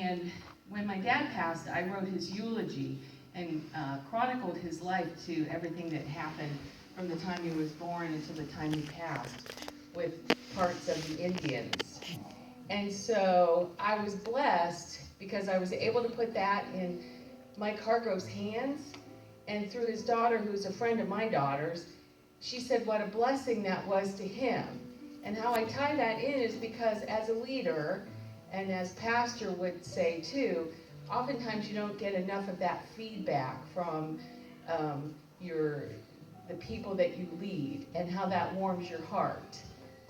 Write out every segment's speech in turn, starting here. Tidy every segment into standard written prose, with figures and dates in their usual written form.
And when my dad passed, I wrote his eulogy and chronicled his life to everything that happened from the time he was born until the time he passed, with parts of the Indians. And so I was blessed because I was able to put that in Mike Hargrove's hands, and through his daughter, who's a friend of my daughter's, she said what a blessing that was to him. And how I tie that in is because as a leader, and as pastor would say too, oftentimes you don't get enough of that feedback from the people that you lead, and how that warms your heart.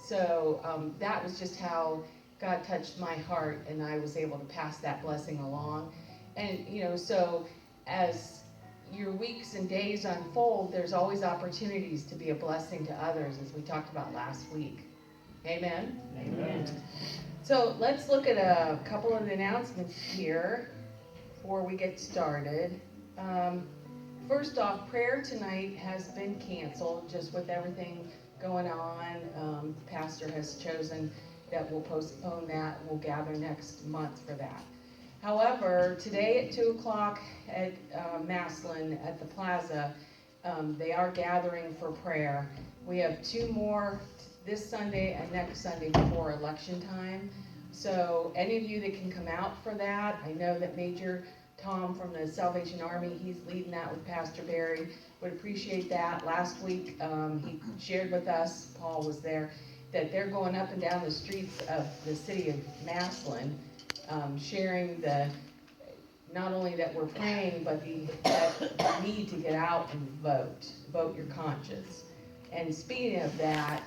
So that was just how God touched my heart, and I was able to pass that blessing along. And so as your weeks and days unfold, there's always opportunities to be a blessing to others, as we talked about last week. Amen? Amen. So let's look at a couple of announcements here before we get started. First off, prayer tonight has been canceled, just with everything going on. The pastor has chosen that we'll postpone that. We'll gather next month for that. However, today at 2 o'clock at Maslin at the plaza, they are gathering for prayer. We have 2 more this Sunday and next Sunday before election time. So any of you that can come out for that, I know that Major Tom from the Salvation Army, he's leading that with Pastor Barry, would appreciate that. Last week, he shared with us, Paul was there, that they're going up and down the streets of the city of Maslin, sharing not only that we're praying, but that need to get out and vote your conscience. And speaking of that,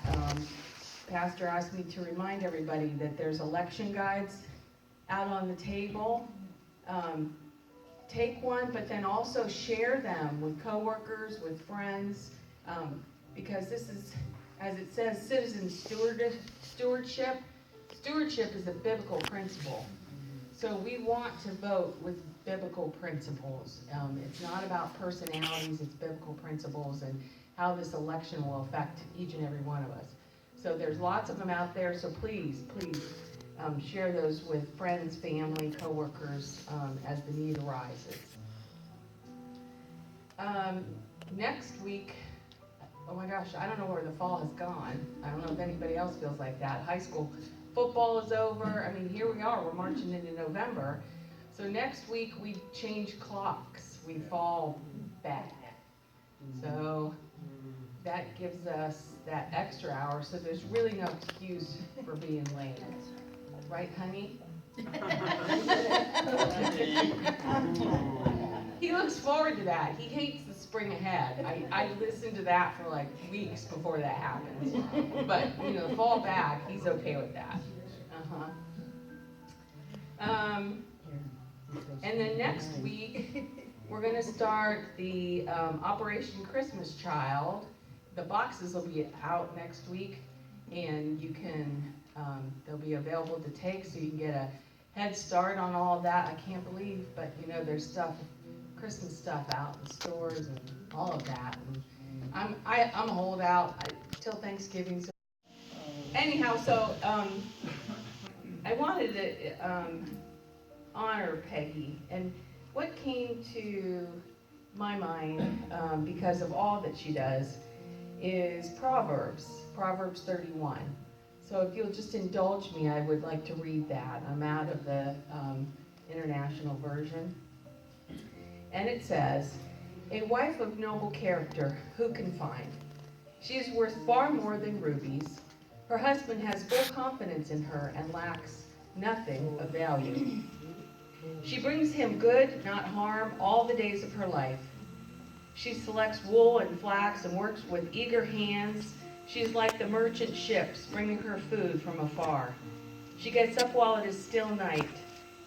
Pastor asked me to remind everybody that there's election guides out on the table. Take one, but then also share them with coworkers, with friends, because this is, as it says, citizen stewardship. Stewardship is a biblical principle. So we want to vote with biblical principles. It's not about personalities, it's biblical principles and how this election will affect each and every one of us. So there's lots of them out there, so please share those with friends, family, coworkers, as the need arises. Next week, oh my gosh, I don't know where the fall has gone. I don't know if anybody else feels like that. High school football is over. I mean, here we are, we're marching into November. So next week we change clocks. We fall back. So that gives us that extra hour, so there's really no excuse for being late. Right, honey? He looks forward to that. He hates the spring ahead. I listened to that for like weeks before that happens. But, the fall back, he's okay with that. And then next week, we're going to start the Operation Christmas Child. The boxes will be out next week, and you can, they'll be available to take, so you can get a head start on all of that. I can't believe, but there's stuff, Christmas stuff out in stores and all of that. And I'm a holdout till Thanksgiving. So anyhow, so I wanted to honor Peggy, and what came to my mind because of all that she does is Proverbs 31. So if you'll just indulge me, I would like to read that. I'm out of the International Version. And it says, "A wife of noble character, who can find? She is worth far more than rubies. Her husband has full confidence in her and lacks nothing of value. She brings him good, not harm, all the days of her life. She selects wool and flax and works with eager hands. She is like the merchant ships, bringing her food from afar. She gets up while it is still night,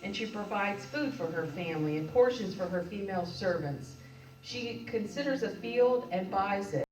and she provides food for her family and portions for her female servants. She considers a field and buys it.